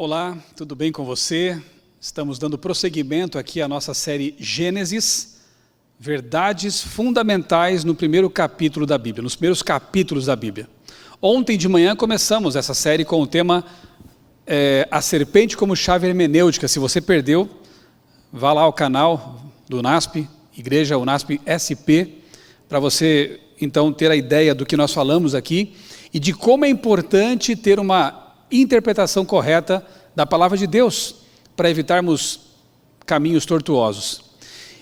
Olá, tudo bem com você? Estamos dando prosseguimento aqui à nossa série Gênesis, verdades fundamentais no primeiro capítulo da Bíblia, nos primeiros capítulos da Bíblia. Ontem de manhã começamos essa série com o tema A Serpente como Chave Hermenêutica. Se você perdeu, vá lá ao canal do UNASP, Igreja UNASP SP, para você então ter a ideia do que nós falamos aqui e de como é importante ter uma interpretação correta da palavra de Deus para evitarmos caminhos tortuosos.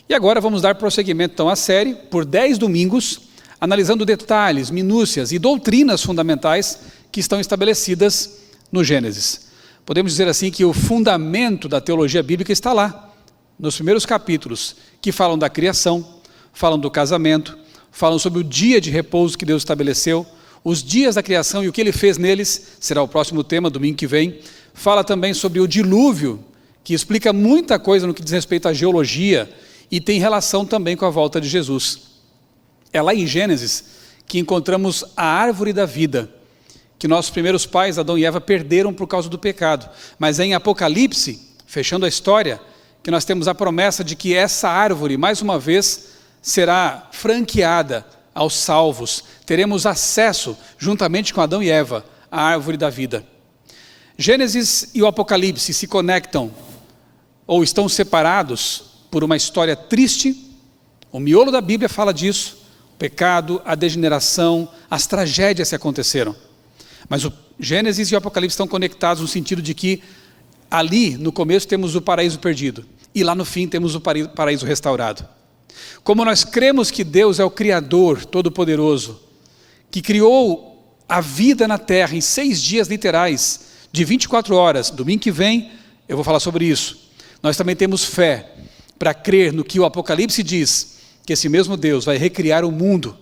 E agora vamos dar prosseguimento então à série por 10 domingos, analisando detalhes, minúcias e doutrinas fundamentais que estão estabelecidas no Gênesis. Podemos dizer assim que o fundamento da teologia bíblica está lá, nos primeiros capítulos, que falam da criação, falam do casamento, falam sobre o dia de repouso que Deus estabeleceu, os dias da criação e o que Ele fez neles, será o próximo tema, domingo que vem. Fala também sobre o dilúvio, que explica muita coisa no que diz respeito à geologia e tem relação também com a volta de Jesus. É lá em Gênesis que encontramos a árvore da vida, que nossos primeiros pais, Adão e Eva, perderam por causa do pecado. Mas é em Apocalipse, fechando a história, que nós temos a promessa de que essa árvore, mais uma vez, será franqueada aos salvos. Teremos acesso, juntamente com Adão e Eva, à árvore da vida. Gênesis e o Apocalipse se conectam, ou estão separados, por uma história triste. O miolo da Bíblia fala disso, o pecado, a degeneração, as tragédias que aconteceram. Mas o Gênesis e o Apocalipse estão conectados no sentido de que ali, no começo, temos o paraíso perdido, e lá no fim temos o paraíso restaurado. Como nós cremos que Deus é o Criador Todo-Poderoso, que criou a vida na terra em 6 dias literais, de 24 horas, domingo que vem eu vou falar sobre isso. Nós também temos fé para crer no que o Apocalipse diz, que esse mesmo Deus vai recriar o mundo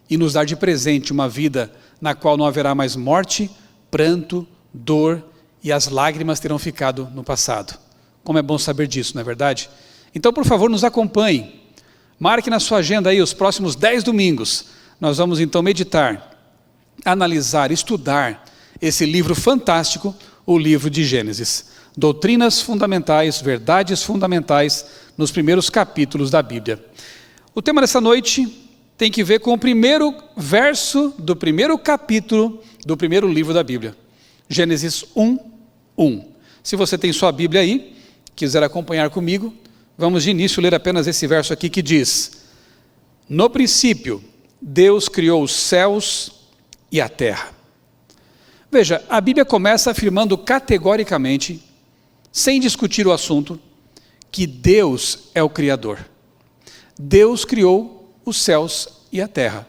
e nos dar de presente uma vida na qual não haverá mais morte, pranto, dor e as lágrimas terão ficado no passado. Como é bom saber disso, não é verdade? Então, por favor, nos acompanhe. Marque na sua agenda aí os próximos 10 domingos. Nós vamos então meditar, analisar, estudar esse livro fantástico, o livro de Gênesis. Doutrinas fundamentais, verdades fundamentais nos primeiros capítulos da Bíblia. O tema dessa noite tem que ver com o primeiro verso do primeiro capítulo do primeiro livro da Bíblia. Gênesis 1:1. Se você tem sua Bíblia aí, quiser acompanhar comigo, vamos de início ler apenas esse verso aqui que diz: No princípio, Deus criou os céus e a terra. Veja, a Bíblia começa afirmando categoricamente, sem discutir o assunto, que Deus é o Criador. Deus criou os céus e a terra.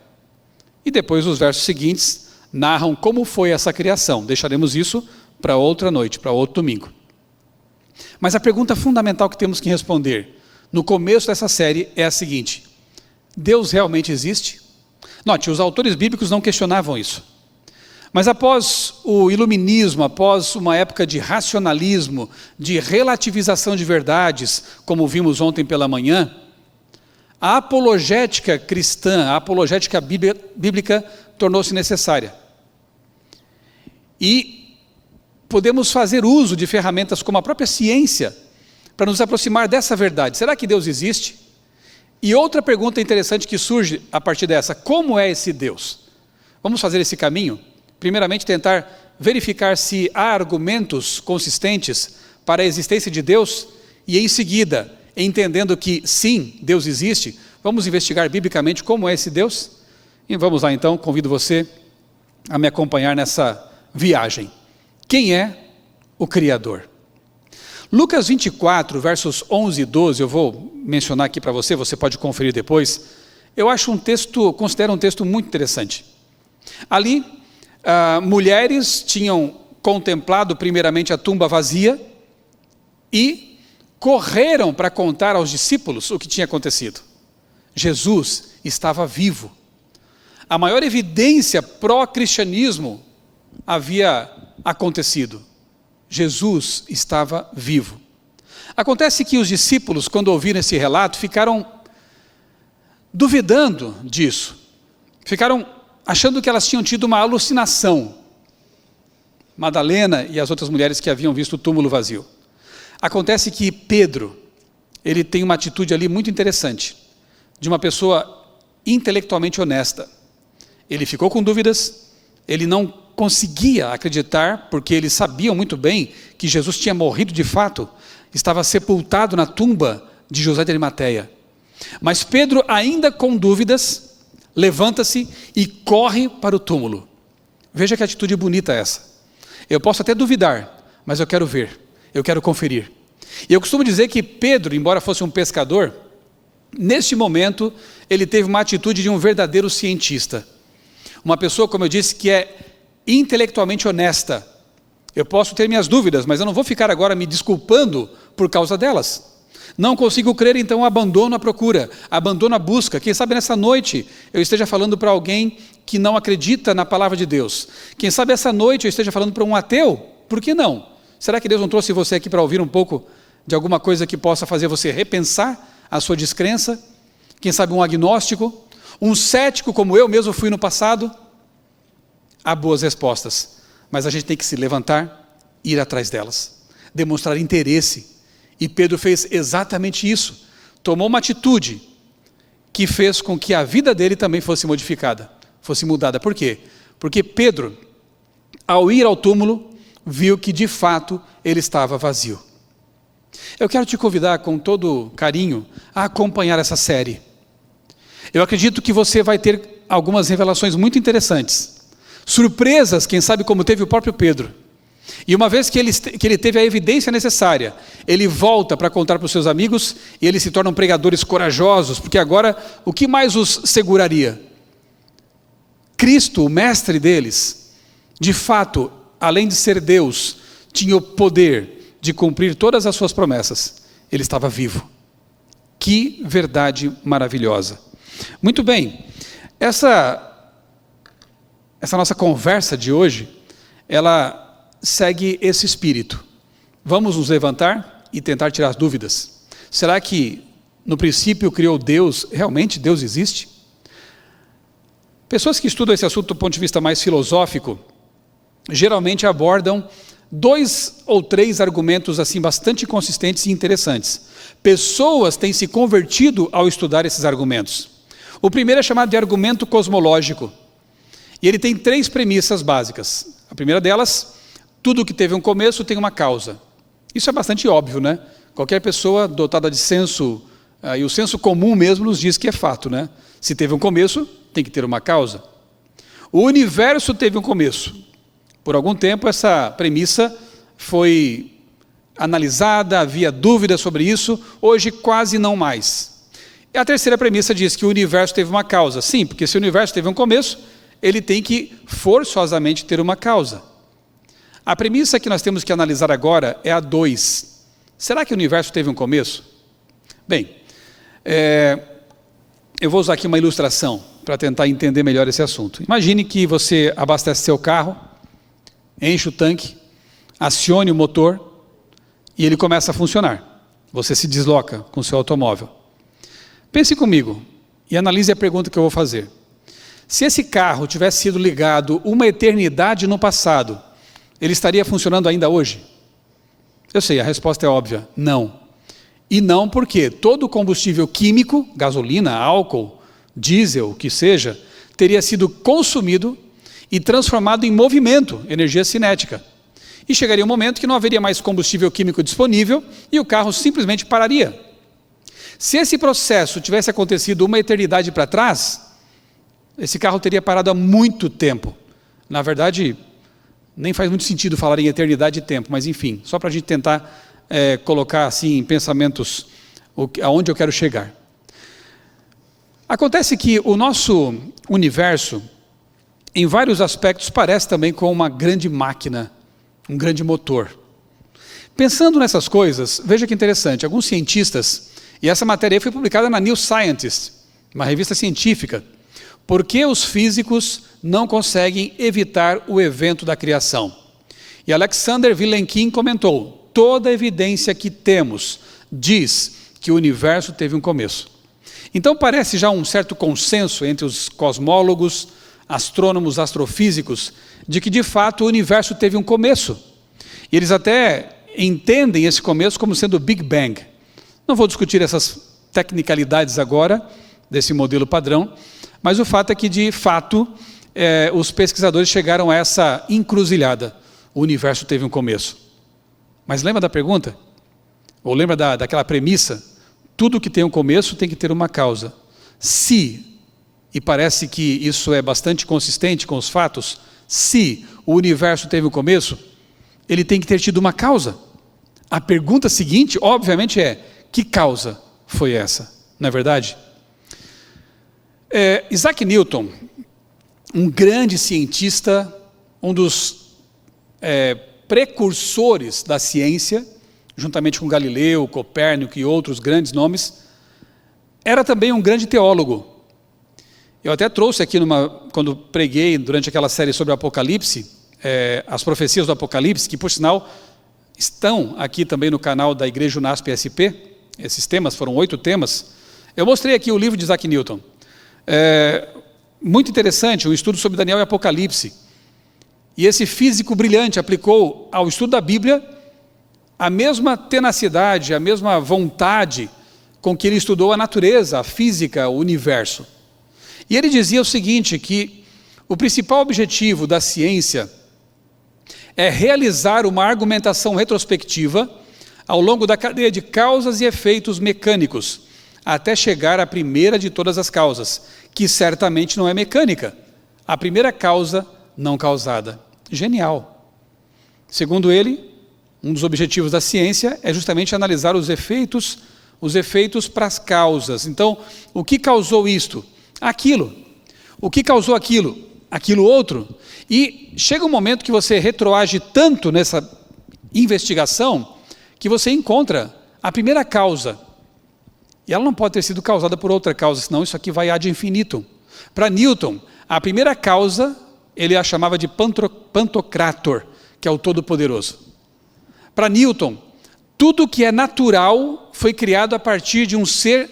E depois os versos seguintes narram como foi essa criação. Deixaremos isso para outra noite, para outro domingo. Mas a pergunta fundamental que temos que responder no começo dessa série é a seguinte: Deus realmente existe? Note, os autores bíblicos não questionavam isso. Mas após o iluminismo, após uma época de racionalismo, de relativização de verdades, como vimos ontem pela manhã, a apologética cristã, a apologética bíblica tornou-se necessária. E podemos fazer uso de ferramentas como a própria ciência para nos aproximar dessa verdade. Será que Deus existe? E outra pergunta interessante que surge a partir dessa: como é esse Deus? Vamos fazer esse caminho? Primeiramente, tentar verificar se há argumentos consistentes para a existência de Deus, e em seguida, entendendo que sim, Deus existe, vamos investigar biblicamente como é esse Deus? E vamos lá então, convido você a me acompanhar nessa viagem. Quem é o Criador? Lucas 24, versos 11 e 12, eu vou mencionar aqui para você, você pode conferir depois. Eu acho considero um texto muito interessante. Ali, mulheres tinham contemplado primeiramente a tumba vazia e correram para contar aos discípulos o que tinha acontecido. Jesus estava vivo. A maior evidência pró-cristianismo havia acontecido. Jesus estava vivo. Acontece que os discípulos, quando ouviram esse relato, ficaram duvidando disso. Ficaram achando que elas tinham tido uma alucinação. Madalena e as outras mulheres que haviam visto o túmulo vazio. Acontece que Pedro, ele tem uma atitude ali muito interessante, de uma pessoa intelectualmente honesta. Ele ficou com dúvidas, ele não conseguia acreditar, porque eles sabiam muito bem que Jesus tinha morrido de fato, estava sepultado na tumba de José de Arimateia. Mas Pedro, ainda com dúvidas, levanta-se e corre para o túmulo. Veja que atitude bonita essa. Eu posso até duvidar, mas eu quero ver, eu quero conferir. E eu costumo dizer que Pedro, embora fosse um pescador, neste momento ele teve uma atitude de um verdadeiro cientista. Uma pessoa, como eu disse, que é intelectualmente honesta. Eu posso ter minhas dúvidas, mas eu não vou ficar agora me desculpando por causa delas. Não consigo crer, então abandono a procura, abandono a busca. Quem sabe nessa noite eu esteja falando para alguém que não acredita na palavra de Deus. Quem sabe essa noite eu esteja falando para um ateu. Por que não? Será que Deus não trouxe você aqui para ouvir um pouco de alguma coisa que possa fazer você repensar a sua descrença? Quem sabe um agnóstico, um cético como eu mesmo fui no passado? Há boas respostas, mas a gente tem que se levantar e ir atrás delas, demonstrar interesse. E Pedro fez exatamente isso, tomou uma atitude que fez com que a vida dele também fosse modificada, fosse mudada. Por quê? Porque Pedro, ao ir ao túmulo, viu que de fato ele estava vazio. Eu quero te convidar com todo carinho a acompanhar essa série. Eu acredito que você vai ter algumas revelações muito interessantes, surpresas, quem sabe como teve o próprio Pedro. E uma vez que ele teve a evidência necessária, ele volta para contar para os seus amigos e eles se tornam pregadores corajosos, porque agora o que mais os seguraria? Cristo, o mestre deles, de fato, além de ser Deus, tinha o poder de cumprir todas as suas promessas. Ele estava vivo. Que verdade maravilhosa. Muito bem, essa nossa conversa de hoje, ela segue esse espírito. Vamos nos levantar e tentar tirar as dúvidas. Será que no princípio criou Deus? Realmente Deus existe? Pessoas que estudam esse assunto do ponto de vista mais filosófico, geralmente abordam 2 ou 3 argumentos assim bastante consistentes e interessantes. Pessoas têm se convertido ao estudar esses argumentos. O primeiro é chamado de argumento cosmológico. E ele tem 3 premissas básicas. A primeira delas: tudo que teve um começo tem uma causa. Isso é bastante óbvio, né? Qualquer pessoa dotada de senso, e o senso comum mesmo nos diz que é fato, né? Se teve um começo, tem que ter uma causa. O universo teve um começo. Por algum tempo essa premissa foi analisada, havia dúvidas sobre isso, hoje quase não mais. E a terceira premissa diz que o universo teve uma causa. Sim, porque se o universo teve um começo, ele tem que forçosamente ter uma causa. A premissa que nós temos que analisar agora é a 2. Será que o universo teve um começo? Bem, eu vou usar aqui uma ilustração para tentar entender melhor esse assunto. Imagine que você abastece seu carro, enche o tanque, acione o motor e ele começa a funcionar. Você se desloca com seu automóvel. Pense comigo e analise a pergunta que eu vou fazer. Se esse carro tivesse sido ligado uma eternidade no passado, ele estaria funcionando ainda hoje? Eu sei, a resposta é óbvia, não. E não porque todo combustível químico, gasolina, álcool, diesel, o que seja, teria sido consumido e transformado em movimento, energia cinética. E chegaria um momento que não haveria mais combustível químico disponível e o carro simplesmente pararia. Se esse processo tivesse acontecido uma eternidade para trás, esse carro teria parado há muito tempo. Na verdade, nem faz muito sentido falar em eternidade e tempo, mas enfim, só para a gente tentar colocar assim em pensamentos aonde eu quero chegar. Acontece que o nosso universo, em vários aspectos, parece também com uma grande máquina, um grande motor. Pensando nessas coisas, veja que interessante, alguns cientistas, e essa matéria foi publicada na New Scientist, uma revista científica, por que os físicos não conseguem evitar o evento da criação? E Alexander Vilenkin comentou: toda a evidência que temos diz que o universo teve um começo. Então parece já um certo consenso entre os cosmólogos, astrônomos, astrofísicos, de que de fato o universo teve um começo. E eles até entendem esse começo como sendo o Big Bang. Não vou discutir essas tecnicalidades agora, desse modelo padrão, mas o fato é que de fato os pesquisadores chegaram a essa encruzilhada. O universo teve um começo. Mas lembra da pergunta? Ou lembra daquela premissa? Tudo que tem um começo tem que ter uma causa. Se, e parece que isso é bastante consistente com os fatos, se o universo teve um começo, ele tem que ter tido uma causa. A pergunta seguinte, obviamente, é: que causa foi essa? Não é verdade? Isaac Newton, um grande cientista, um dos precursores da ciência, juntamente com Galileu, Copérnico e outros grandes nomes, era também um grande teólogo. Eu até trouxe aqui, quando preguei durante aquela série sobre o Apocalipse, as profecias do Apocalipse, que por sinal estão aqui também no canal da Igreja Unasp SP, esses temas, foram 8 temas. Eu mostrei aqui o livro de Isaac Newton. Muito interessante, um estudo sobre Daniel e Apocalipse. E esse físico brilhante aplicou ao estudo da Bíblia a mesma tenacidade, a mesma vontade com que ele estudou a natureza, a física, o universo. E ele dizia o seguinte, que o principal objetivo da ciência é realizar uma argumentação retrospectiva ao longo da cadeia de causas e efeitos mecânicos, até chegar à primeira de todas as causas, que certamente não é mecânica, a primeira causa não causada. Genial. Segundo ele, um dos objetivos da ciência é justamente analisar os efeitos para as causas. Então, o que causou isto? Aquilo. O que causou aquilo? Aquilo outro. E chega um momento que você retroage tanto nessa investigação que você encontra a primeira causa. E ela não pode ter sido causada por outra causa, senão isso aqui vai ad infinitum. Para Newton, a primeira causa, ele a chamava de Pantocrator, que é o Todo-Poderoso. Para Newton, tudo que é natural foi criado a partir de um ser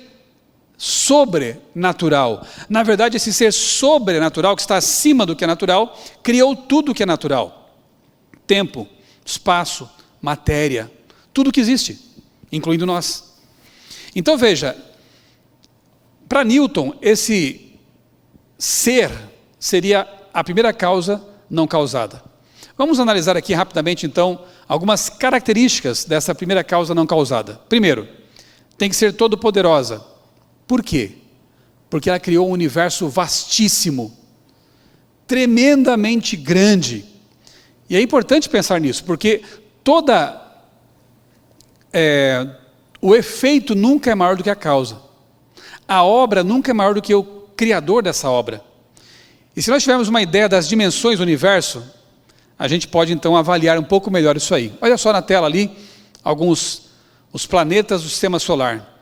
sobrenatural. Na verdade, esse ser sobrenatural, que está acima do que é natural, criou tudo que é natural. Tempo, espaço, matéria, tudo que existe, incluindo nós. Então veja, para Newton, esse ser seria a primeira causa não causada. Vamos analisar aqui rapidamente, então, algumas características dessa primeira causa não causada. Primeiro, tem que ser todo-poderosa. Por quê? Porque ela criou um universo vastíssimo, tremendamente grande. E é importante pensar nisso, porque o efeito nunca é maior do que a causa. A obra nunca é maior do que o criador dessa obra. E se nós tivermos uma ideia das dimensões do universo, a gente pode então avaliar um pouco melhor isso aí. Olha só na tela ali, os planetas do sistema solar.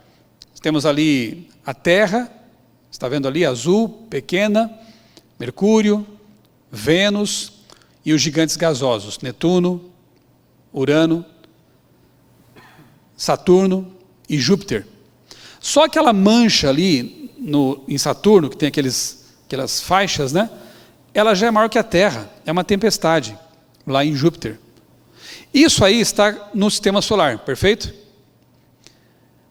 Temos ali a Terra, está vendo ali, azul, pequena, Mercúrio, Vênus e os gigantes gasosos, Netuno, Urano, Saturno e Júpiter. Só aquela mancha ali em Saturno, que tem aquelas faixas, né? Ela já é maior que a Terra, é uma tempestade, lá em Júpiter. Isso aí está no sistema solar, perfeito?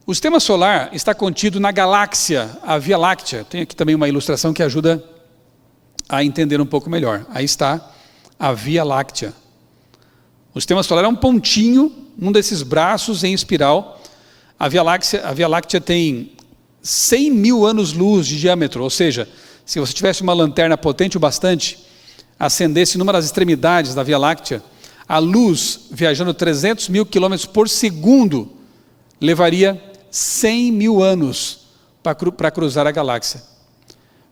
O sistema solar está contido na galáxia, a Via Láctea. Tem aqui também uma ilustração que ajuda a entender um pouco melhor. Aí está a Via Láctea. O sistema solar é um pontinho, um desses braços em espiral. A Via Láctea tem 100 mil anos-luz de diâmetro, ou seja, se você tivesse uma lanterna potente o bastante, acendesse numa das extremidades da Via Láctea, a luz, viajando 300 mil quilômetros por segundo, levaria 100 mil anos para cruzar a galáxia.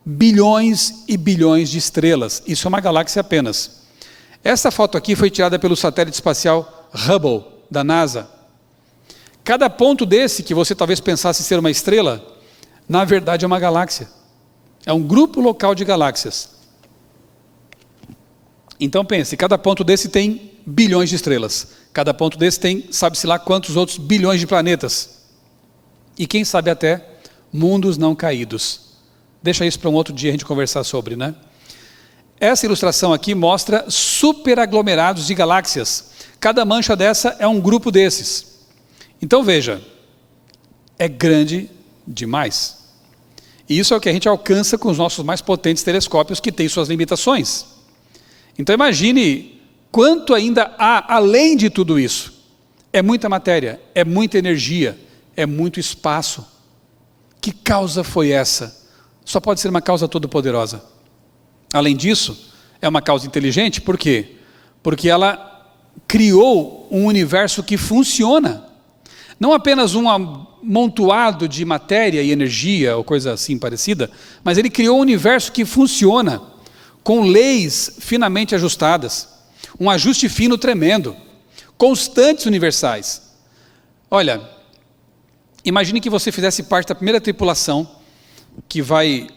Bilhões e bilhões de estrelas, isso é uma galáxia apenas. Essa foto aqui foi tirada pelo satélite espacial Hubble, da NASA. Cada ponto desse, que você talvez pensasse ser uma estrela, na verdade é uma galáxia. É um grupo local de galáxias. Então pense, cada ponto desse tem bilhões de estrelas. Cada ponto desse tem, sabe-se lá quantos outros bilhões de planetas. E quem sabe até mundos não caídos. Deixa isso para um outro dia a gente conversar sobre, né? Essa ilustração aqui mostra superaglomerados de galáxias. Cada mancha dessa é um grupo desses. Então veja, é grande demais. E isso é o que a gente alcança com os nossos mais potentes telescópios, que têm suas limitações. Então imagine quanto ainda há além de tudo isso. É muita matéria, é muita energia, é muito espaço. Que causa foi essa? Só pode ser uma causa todo-poderosa. Além disso, é uma causa inteligente, por quê? Porque ela criou um universo que funciona. Não apenas um amontoado de matéria e energia, ou coisa assim parecida, mas ele criou um universo que funciona, com leis finamente ajustadas, um ajuste fino tremendo, constantes universais. Olha, imagine que você fizesse parte da primeira tripulação que vai,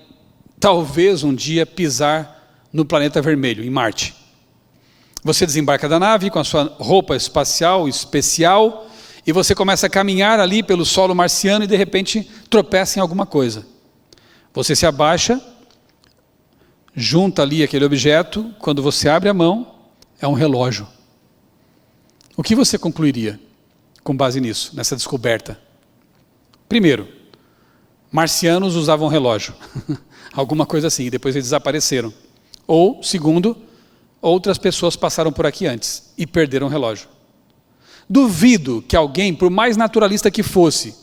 talvez um dia, pisar no planeta vermelho, em Marte. Você desembarca da nave com a sua roupa espacial especial e você começa a caminhar ali pelo solo marciano e de repente tropeça em alguma coisa. Você se abaixa, junta ali aquele objeto, quando você abre a mão, é um relógio. O que você concluiria com base nisso, nessa descoberta? Primeiro, marcianos usavam relógio, alguma coisa assim, e depois eles desapareceram. Ou, segundo, outras pessoas passaram por aqui antes e perderam o relógio. Duvido que alguém, por mais naturalista que fosse,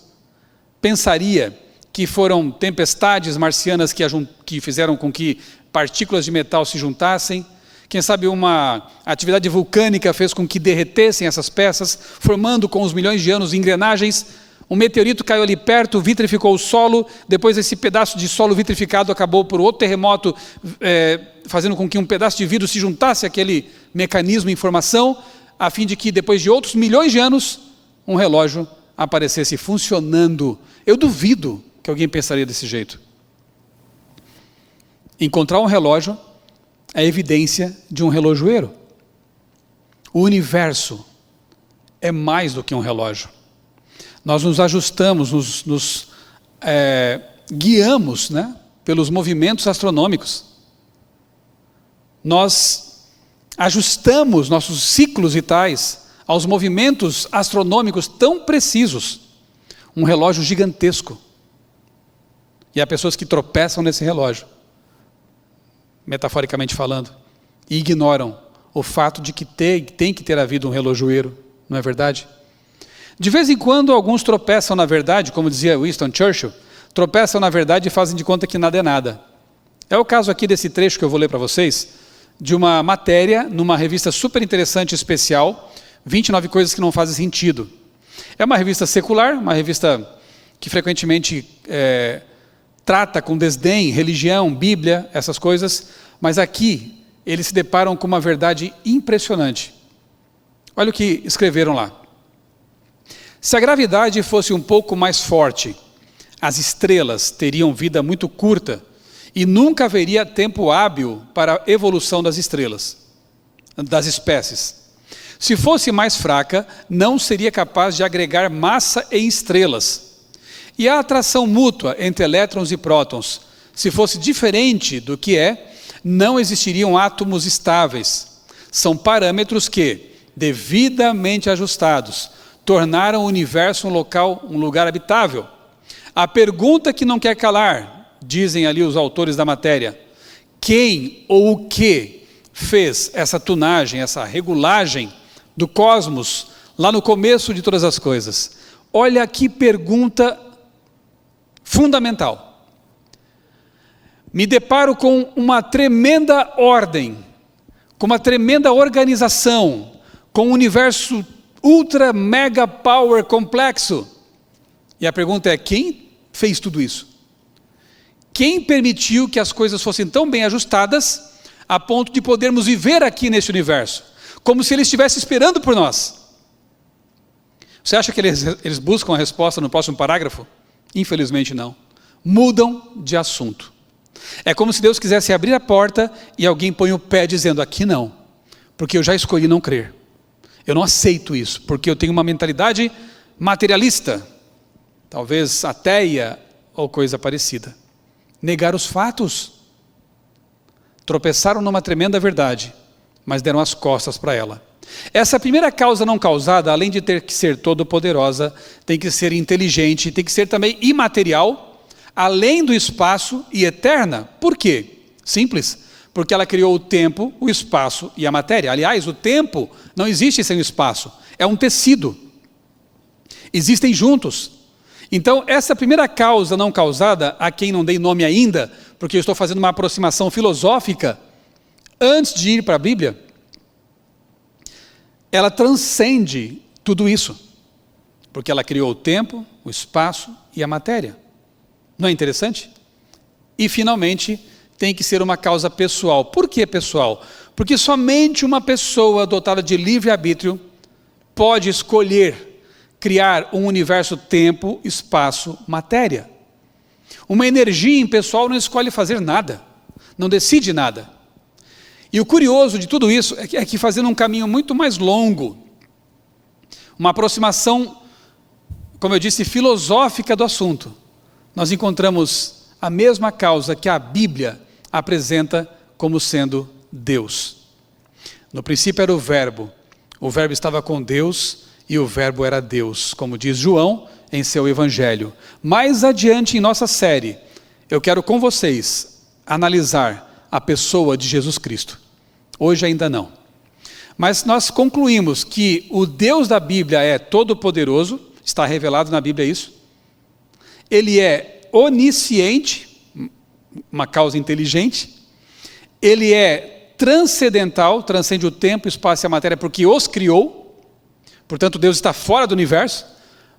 pensaria que foram tempestades marcianas que fizeram com que partículas de metal se juntassem. Quem sabe uma atividade vulcânica fez com que derretessem essas peças, formando com os milhões de anos engrenagens. Um meteorito caiu ali perto, vitrificou o solo, depois esse pedaço de solo vitrificado acabou por outro terremoto, fazendo com que um pedaço de vidro se juntasse àquele mecanismo em formação, a fim de que depois de outros milhões de anos, um relógio aparecesse funcionando. Eu duvido que alguém pensaria desse jeito. Encontrar um relógio é evidência de um relojoeiro. O universo é mais do que um relógio. Nós nos ajustamos, nos guiamos, né, pelos movimentos astronômicos. Nós ajustamos nossos ciclos vitais aos movimentos astronômicos tão precisos. Um relógio gigantesco. E há pessoas que tropeçam nesse relógio, metaforicamente falando, e ignoram o fato de que tem que ter havido um relojoeiro, não é verdade? De vez em quando alguns tropeçam na verdade, como dizia Winston Churchill, tropeçam na verdade e fazem de conta que nada é nada. É o caso aqui desse trecho que eu vou ler para vocês, de uma matéria numa revista super interessante e especial, 29 coisas que não fazem sentido. É uma revista secular, uma revista que frequentemente trata com desdém, religião, Bíblia, essas coisas, mas aqui eles se deparam com uma verdade impressionante. Olha o que escreveram lá. Se a gravidade fosse um pouco mais forte, as estrelas teriam vida muito curta e nunca haveria tempo hábil para a evolução das estrelas, das espécies. Se fosse mais fraca, não seria capaz de agregar massa em estrelas. E a atração mútua entre elétrons e prótons, se fosse diferente do que é, não existiriam átomos estáveis. São parâmetros que, devidamente ajustados, tornaram o universo um lugar habitável. A pergunta que não quer calar, dizem ali os autores da matéria, quem ou o que fez essa tunagem, essa regulagem do cosmos, lá no começo de todas as coisas? Olha que pergunta fundamental. Me deparo com uma tremenda ordem, com uma tremenda organização, com um universo ultra mega power complexo. E a pergunta é, quem fez tudo isso? Quem permitiu que as coisas fossem tão bem ajustadas a ponto de podermos viver aqui nesse universo, como se ele estivesse esperando por nós? Você acha que eles buscam a resposta no próximo parágrafo? Infelizmente não. Mudam de assunto. É como se Deus quisesse abrir a porta e alguém põe o pé dizendo, aqui não, porque eu já escolhi não crer. Eu não aceito isso, porque eu tenho uma mentalidade materialista, talvez ateia ou coisa parecida. Negar os fatos. tropeçaram numa tremenda verdade, mas deram as costas para ela. Essa primeira causa não causada, além de ter que ser todo-poderosa, tem que ser inteligente, tem que ser também imaterial, além do espaço e eterna. Por quê? Simples. Porque ela criou o tempo, o espaço e a matéria. Aliás, o tempo não existe sem o espaço. É um tecido. Existem juntos. Então, essa primeira causa não causada, a quem não dei nome ainda, porque eu estou fazendo uma aproximação filosófica, antes de ir para a Bíblia, ela transcende tudo isso. Porque ela criou o tempo, o espaço e a matéria. Não é interessante? E, finalmente, tem que ser uma causa pessoal. Por que pessoal? Porque somente uma pessoa dotada de livre-arbítrio pode escolher criar um universo tempo, espaço, matéria. Uma energia impessoal não escolhe fazer nada, não decide nada. E o curioso de tudo isso é que fazendo um caminho muito mais longo, uma aproximação, como eu disse, filosófica do assunto, nós encontramos a mesma causa que a Bíblia apresenta como sendo Deus. No princípio era o Verbo estava com Deus e o Verbo era Deus, como diz João em seu Evangelho. Mais adiante em nossa série, eu quero com vocês analisar a pessoa de Jesus Cristo. Hoje ainda não. Mas nós concluímos que o Deus da Bíblia é todo-poderoso, está revelado na Bíblia isso. Ele é onisciente, uma causa inteligente. Ele é transcendental, transcende o tempo, o espaço e a matéria, porque os criou. Portanto, Deus está fora do universo,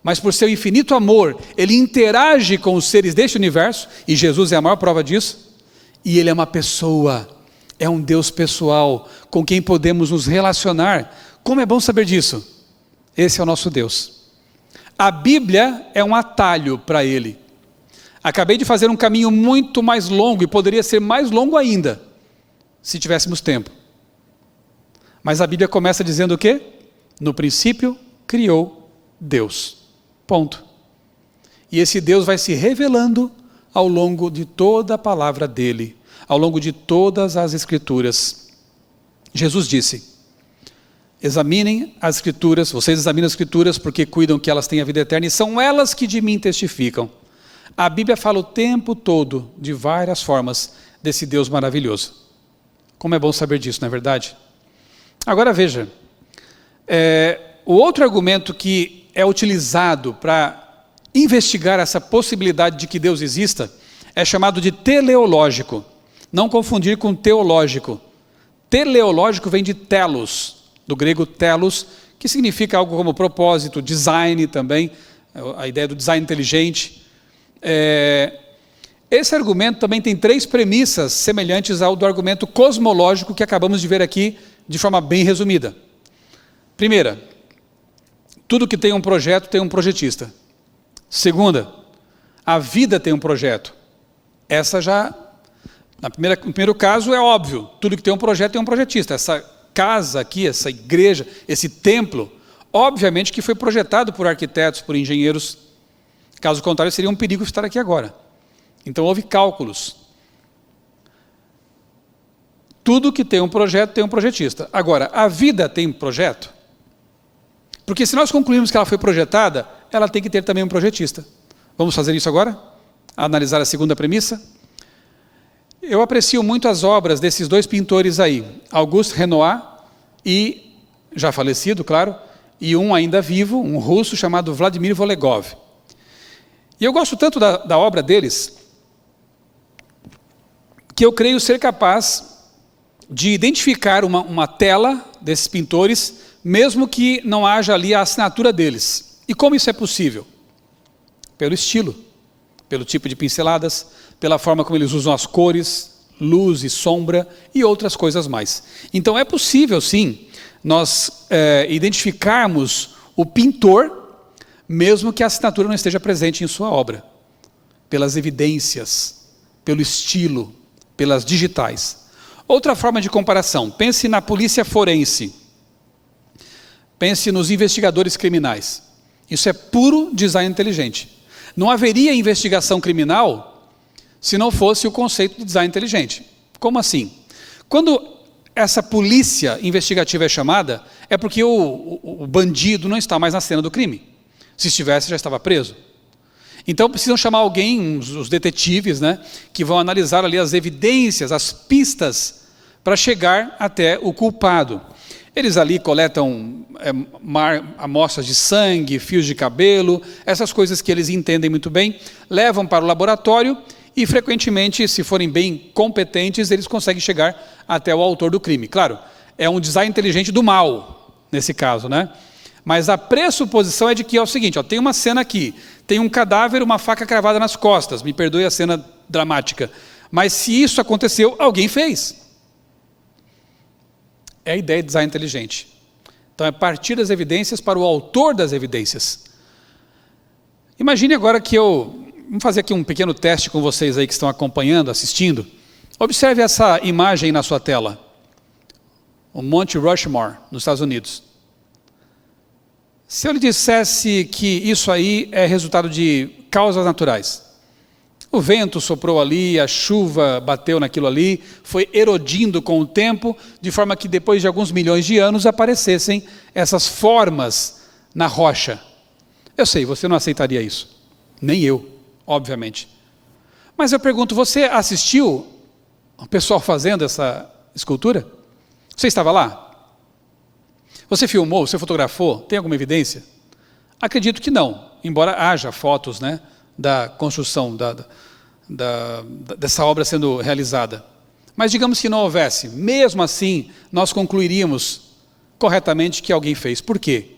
mas por seu infinito amor, Ele interage com os seres deste universo, e Jesus é a maior prova disso. E Ele é uma pessoa, é um Deus pessoal, com quem podemos nos relacionar. Como é bom saber disso? Esse é o nosso Deus. A Bíblia é um atalho para Ele. Acabei de fazer um caminho muito mais longo, e poderia ser mais longo ainda, se tivéssemos tempo. Mas a Bíblia começa dizendo o quê? No princípio, criou Deus. Ponto. E esse Deus vai se revelando ao longo de toda a palavra dele, ao longo de todas as Escrituras. Jesus disse: examinem as Escrituras, vocês examinam as Escrituras porque cuidam que elas têm a vida eterna, e são elas que de mim testificam. A Bíblia fala o tempo todo, de várias formas, desse Deus maravilhoso. Como é bom saber disso, não é verdade? Agora veja, o outro argumento que é utilizado para investigar essa possibilidade de que Deus exista, é chamado de teleológico. Não confundir com teológico. Teleológico vem de telos, do grego telos, que significa algo como propósito, design também, a ideia do design inteligente. Esse argumento também tem 3 premissas semelhantes ao do argumento cosmológico que acabamos de ver aqui de forma bem resumida. Primeira, tudo que tem um projeto tem um projetista. Segunda, a vida tem um projeto. Essa já, no primeiro caso é óbvio, tudo que tem um projeto tem um projetista. Essa casa aqui, essa igreja, esse templo, obviamente que foi projetado por arquitetos, por engenheiros. Caso contrário, seria um perigo estar aqui agora. Então houve cálculos. Tudo que tem um projeto tem um projetista. Agora, a vida tem um projeto? Porque se nós concluirmos que ela foi projetada, ela tem que ter também um projetista. Vamos fazer isso agora? Analisar a segunda premissa? Eu aprecio muito as obras desses 2 pintores aí, Auguste Renoir e, já falecido, claro, e um ainda vivo, um russo chamado Vladimir Volegov. E eu gosto tanto da obra deles, que eu creio ser capaz de identificar uma tela desses pintores, mesmo que não haja ali a assinatura deles. E como isso é possível? Pelo estilo, pelo tipo de pinceladas, pela forma como eles usam as cores, luz e sombra e outras coisas mais. Então é possível sim, nós identificarmos o pintor, mesmo que a assinatura não esteja presente em sua obra, pelas evidências, pelo estilo, pelas digitais. Outra forma de comparação, pense na polícia forense, pense nos investigadores criminais. Isso é puro design inteligente. Não haveria investigação criminal se não fosse o conceito de design inteligente. Como assim? Quando essa polícia investigativa é chamada, é porque o bandido não está mais na cena do crime. Se estivesse, já estava preso. Então precisam chamar alguém, os detetives, né, que vão analisar ali as evidências, as pistas, para chegar até o culpado. Eles ali coletam amostras de sangue, fios de cabelo, essas coisas que eles entendem muito bem, levam para o laboratório e frequentemente, se forem bem competentes, eles conseguem chegar até o autor do crime. Claro, é um design inteligente do mal, nesse caso, né? Mas a pressuposição é de que é o seguinte, ó, tem uma cena aqui, tem um cadáver, uma faca cravada nas costas, me perdoe a cena dramática, mas se isso aconteceu, alguém fez. É a ideia de design inteligente. Então é partir das evidências para o autor das evidências. Imagine agora que vamos fazer aqui um pequeno teste com vocês aí que estão acompanhando, assistindo. Observe essa imagem aí na sua tela. O Monte Rushmore, nos Estados Unidos. Se eu lhe dissesse que isso aí é resultado de causas naturais. O vento soprou ali, a chuva bateu naquilo ali, foi erodindo com o tempo, de forma que depois de alguns milhões de anos aparecessem essas formas na rocha. Eu sei, você não aceitaria isso. Nem eu, obviamente. Mas eu pergunto, você assistiu o pessoal fazendo essa escultura? Você estava lá? Você filmou, você fotografou? Tem alguma evidência? Acredito que não, embora haja fotos, né, da construção dessa obra sendo realizada. Mas digamos que não houvesse, mesmo assim, nós concluiríamos corretamente que alguém fez. Por quê?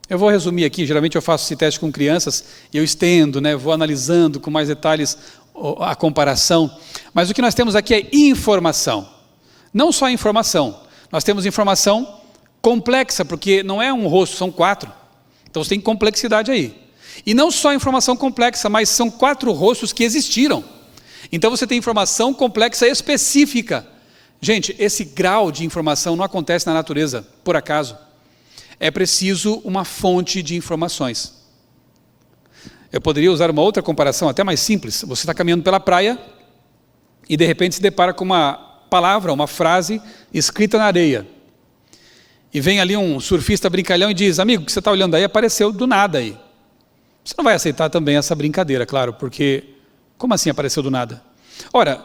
Eu vou resumir aqui, geralmente eu faço esse teste com crianças, e eu estendo, né, vou analisando com mais detalhes a comparação, mas o que nós temos aqui é informação. Não só informação, nós temos informação complexa, porque não é um rosto, são 4. Então você tem complexidade aí. E não só informação complexa, mas são 4 rostos que existiram. Então você tem informação complexa específica. Gente, esse grau de informação não acontece na natureza, por acaso. É preciso uma fonte de informações. Eu poderia usar uma outra comparação até mais simples. Você está caminhando pela praia e de repente se depara com uma palavra, uma frase escrita na areia. E vem ali um surfista brincalhão e diz, amigo, o que você está olhando aí apareceu do nada aí. Você não vai aceitar também essa brincadeira, claro, porque como assim apareceu do nada? Ora,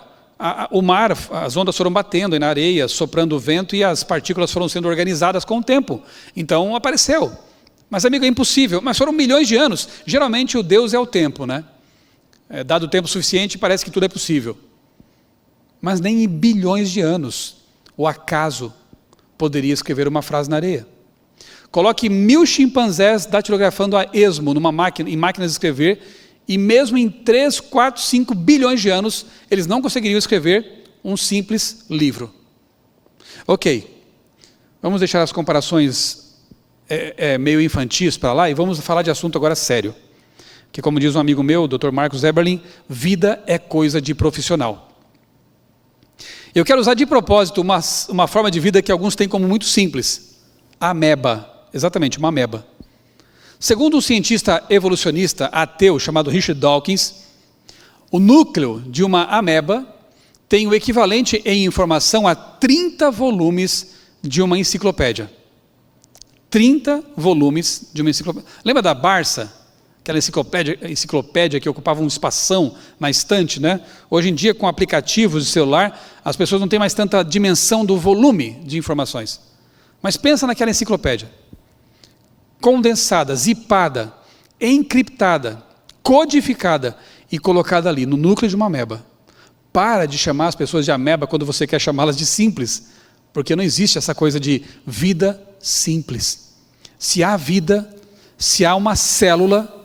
o mar, as ondas foram batendo aí na areia, soprando o vento e as partículas foram sendo organizadas com o tempo. Então apareceu. Mas amigo, é impossível. Mas foram milhões de anos. Geralmente o Deus é o tempo, né? Dado o tempo suficiente, parece que tudo é possível. Mas nem em bilhões de anos o acaso poderia escrever uma frase na areia. Coloque 1000 chimpanzés datilografando a esmo em máquinas de escrever, e mesmo em 3, 4, 5 bilhões de anos, eles não conseguiriam escrever um simples livro. Ok, vamos deixar as comparações meio infantis para lá, e vamos falar de assunto agora sério. Que como diz um amigo meu, o Dr. Marcos Eberlin, vida é coisa de profissional. Eu quero usar de propósito uma forma de vida que alguns têm como muito simples. A ameba. Exatamente, uma ameba. Segundo um cientista evolucionista ateu chamado Richard Dawkins, o núcleo de uma ameba tem o equivalente em informação a 30 volumes de uma enciclopédia. 30 volumes de uma enciclopédia. Lembra da Barça? Aquela enciclopédia que ocupava um espação na estante, né? Hoje em dia, com aplicativos de celular, as pessoas não têm mais tanta dimensão do volume de informações. Mas pensa naquela enciclopédia. Condensada, zipada, encriptada, codificada e colocada ali, no núcleo de uma ameba. Para de chamar as pessoas de ameba quando você quer chamá-las de simples, porque não existe essa coisa de vida simples. Se há vida, se há uma célula,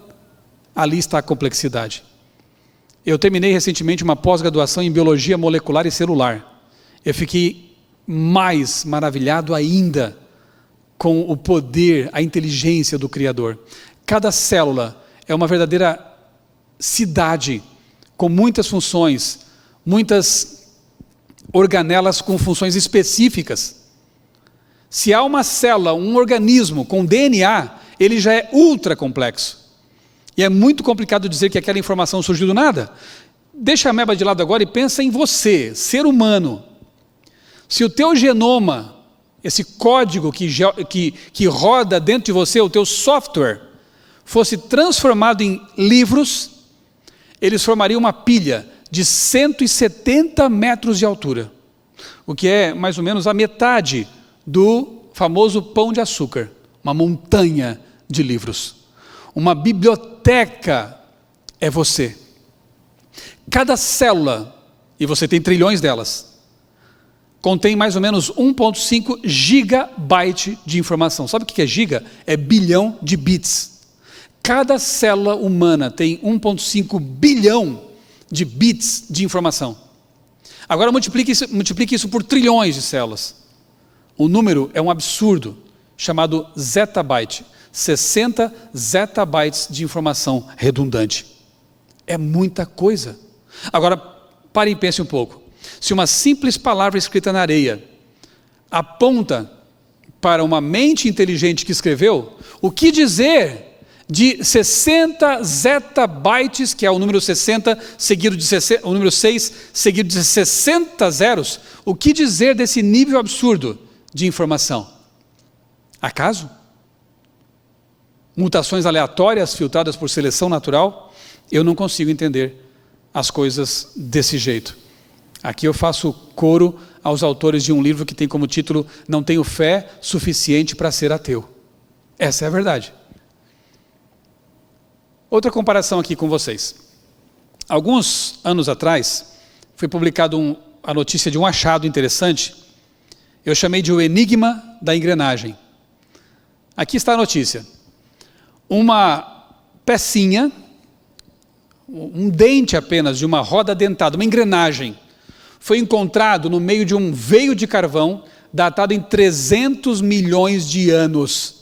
ali está a complexidade. Eu terminei recentemente uma pós-graduação em biologia molecular e celular. Eu fiquei mais maravilhado ainda com o poder, a inteligência do Criador. Cada célula é uma verdadeira cidade com muitas funções, muitas organelas com funções específicas. Se há uma célula, um organismo com DNA, ele já é ultra complexo. E é muito complicado dizer que aquela informação surgiu do nada. Deixa a ameba de lado agora e pensa em você, ser humano. Se o teu genoma, esse código que roda dentro de você, o teu software, fosse transformado em livros, eles formariam uma pilha de 170 metros de altura, o que é mais ou menos a metade do famoso Pão de Açúcar, uma montanha de livros. Uma biblioteca é você. Cada célula, e você tem trilhões delas, contém mais ou menos 1,5 gigabyte de informação. Sabe o que é giga? É bilhão de bits. Cada célula humana tem 1,5 bilhão de bits de informação. Agora multiplique isso por trilhões de células. O número é um absurdo, chamado zettabyte. 60 zettabytes de informação redundante. É muita coisa. Agora, pare e pense um pouco. Se uma simples palavra escrita na areia aponta para uma mente inteligente que escreveu, o que dizer de 60 zettabytes, que é o número 60, seguido de o número 6, seguido de 60 zeros? O que dizer desse nível absurdo de informação? Acaso? Mutações aleatórias filtradas por seleção natural? Eu não consigo entender as coisas desse jeito. Aqui eu faço coro aos autores de um livro que tem como título "Não tenho fé suficiente para ser ateu". Essa é a verdade. Outra comparação aqui com vocês. Alguns anos atrás, foi publicado a notícia de um achado interessante. Eu chamei de o enigma da engrenagem. Aqui está a notícia. Uma pecinha, um dente apenas de uma roda dentada, uma engrenagem, foi encontrado no meio de um veio de carvão datado em 300 milhões de anos.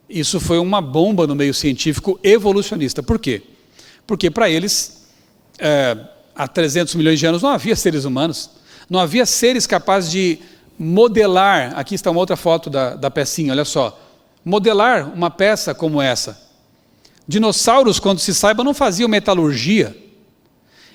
Isso foi uma bomba no meio científico evolucionista. Por quê? Porque para eles, há 300 milhões de anos não havia seres humanos, não havia seres capazes de modelar. Aqui está uma outra foto da pecinha, olha só. Modelar uma peça como essa. Dinossauros, quando se saiba, não faziam metalurgia.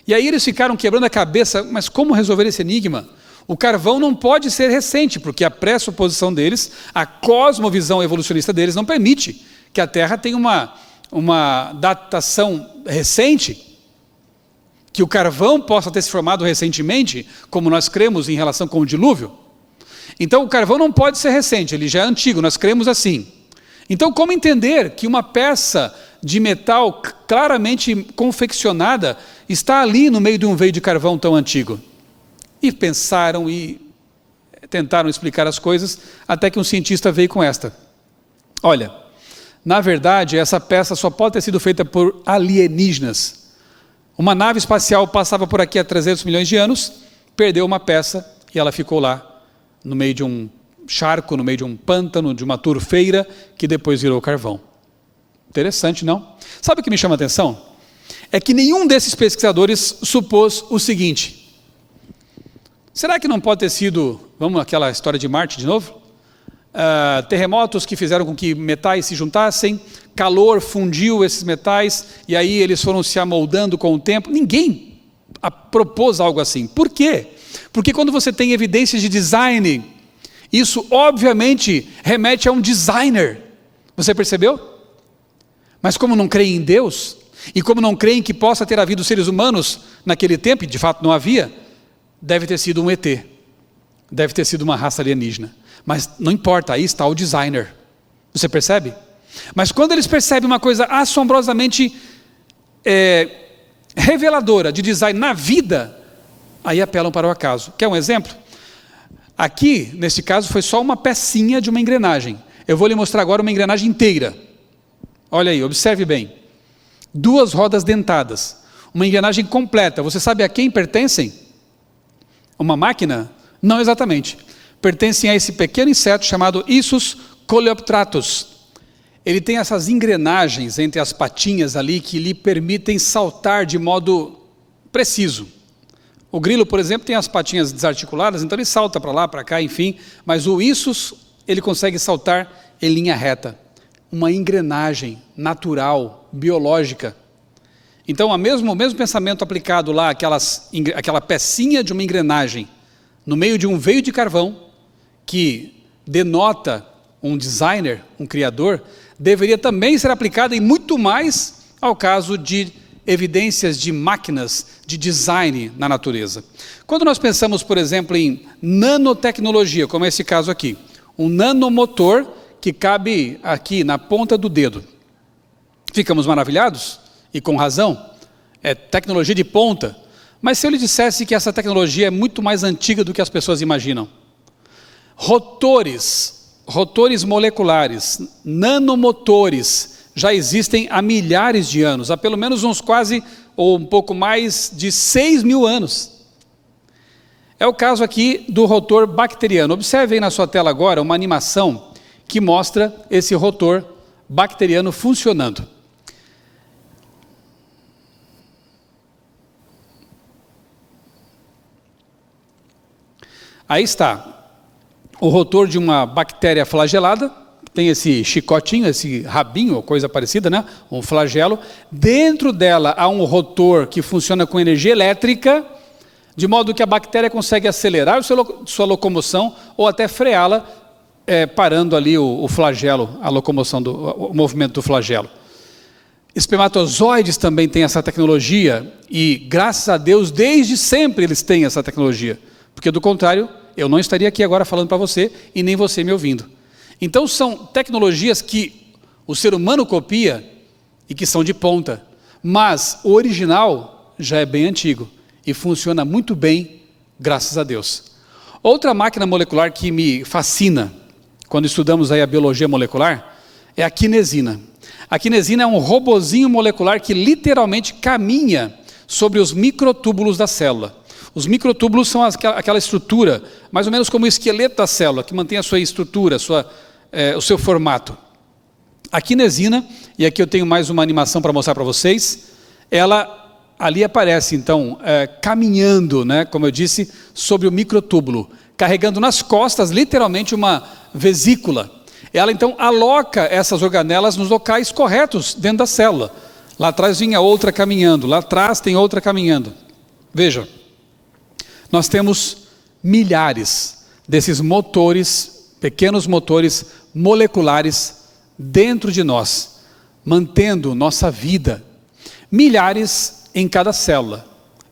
E aí eles ficaram quebrando a cabeça, mas como resolver esse enigma? O carvão não pode ser recente, porque a pressuposição deles, a cosmovisão evolucionista deles não permite que a Terra tenha uma datação recente, que o carvão possa ter se formado recentemente, como nós cremos em relação com o dilúvio. Então o carvão não pode ser recente, ele já é antigo, nós cremos assim. Então como entender que uma peça de metal claramente confeccionada está ali no meio de um veio de carvão tão antigo? E pensaram e tentaram explicar as coisas, até que um cientista veio com esta. Olha, na verdade essa peça só pode ter sido feita por alienígenas. Uma nave espacial passava por aqui há 300 milhões de anos, perdeu uma peça e ela ficou lá, no meio de um charco, no meio de um pântano, de uma turfeira, que depois virou carvão. Interessante, não? Sabe o que me chama a atenção? É que nenhum desses pesquisadores supôs o seguinte: será que não pode ter sido, vamos àquela história de Marte de novo? Terremotos que fizeram com que metais se juntassem, calor fundiu esses metais, e aí eles foram se amoldando com o tempo. Ninguém propôs algo assim. Por quê? Porque quando você tem evidências de design, isso obviamente remete a um designer. Você percebeu? Mas como não creem em Deus, e como não creem que possa ter havido seres humanos naquele tempo, e de fato não havia, deve ter sido um ET, deve ter sido uma raça alienígena. Mas não importa, aí está o designer. Você percebe? Mas quando eles percebem uma coisa assombrosamente reveladora de design na vida, aí apelam para o acaso. Quer um exemplo? Aqui, nesse caso, foi só uma pecinha de uma engrenagem. Eu vou lhe mostrar agora uma engrenagem inteira. Olha aí, observe bem. 2 rodas dentadas, uma engrenagem completa. Você sabe a quem pertencem? Uma máquina? Não exatamente. Pertencem a esse pequeno inseto chamado Issus coleoptratus. Ele tem essas engrenagens entre as patinhas ali que lhe permitem saltar de modo preciso. O grilo, por exemplo, tem as patinhas desarticuladas, então ele salta para lá, para cá, enfim. Mas o Issus, ele consegue saltar em linha reta. Uma engrenagem natural, biológica. Então, o mesmo pensamento aplicado lá, aquela pecinha de uma engrenagem no meio de um veio de carvão, que denota um designer, um criador, deveria também ser aplicada e muito mais ao caso de evidências de máquinas de design na natureza. Quando nós pensamos, por exemplo, em nanotecnologia, como é esse caso aqui, um nanomotor que cabe aqui na ponta do dedo, ficamos maravilhados, e com razão, é tecnologia de ponta, mas se eu lhe dissesse que essa tecnologia é muito mais antiga do que as pessoas imaginam, rotores moleculares, nanomotores, já existem há milhares de anos, há pelo menos uns quase, ou um pouco mais de 6.000 anos. É o caso aqui do rotor bacteriano. Observe aí na sua tela agora uma animação que mostra esse rotor bacteriano funcionando. Aí está o rotor de uma bactéria flagelada, tem esse chicotinho, esse rabinho, ou coisa parecida, né? Um flagelo. Dentro dela há um rotor que funciona com energia elétrica, de modo que a bactéria consegue acelerar sua locomoção ou até freá-la, parando ali o flagelo, a locomoção, o movimento do flagelo. Espermatozoides também têm essa tecnologia e, graças a Deus, desde sempre eles têm essa tecnologia. Porque, do contrário, eu não estaria aqui agora falando para você e nem você me ouvindo. Então, são tecnologias que o ser humano copia e que são de ponta. Mas o original já é bem antigo e funciona muito bem, graças a Deus. Outra máquina molecular que me fascina, quando estudamos aí a biologia molecular, é a quinesina. A quinesina é um robozinho molecular que literalmente caminha sobre os microtúbulos da célula. Os microtúbulos são aquela estrutura, mais ou menos como o esqueleto da célula, que mantém a sua estrutura, o seu formato. A quinesina, e aqui eu tenho mais uma animação para mostrar para vocês, ela ali aparece então, caminhando, né, como eu disse, sobre o microtúbulo, carregando nas costas literalmente uma vesícula. Ela então aloca essas organelas nos locais corretos dentro da célula. Lá atrás vinha outra caminhando, lá atrás tem outra caminhando. Veja, nós temos milhares desses motores, pequenos motores moleculares dentro de nós, mantendo nossa vida. Milhares em cada célula.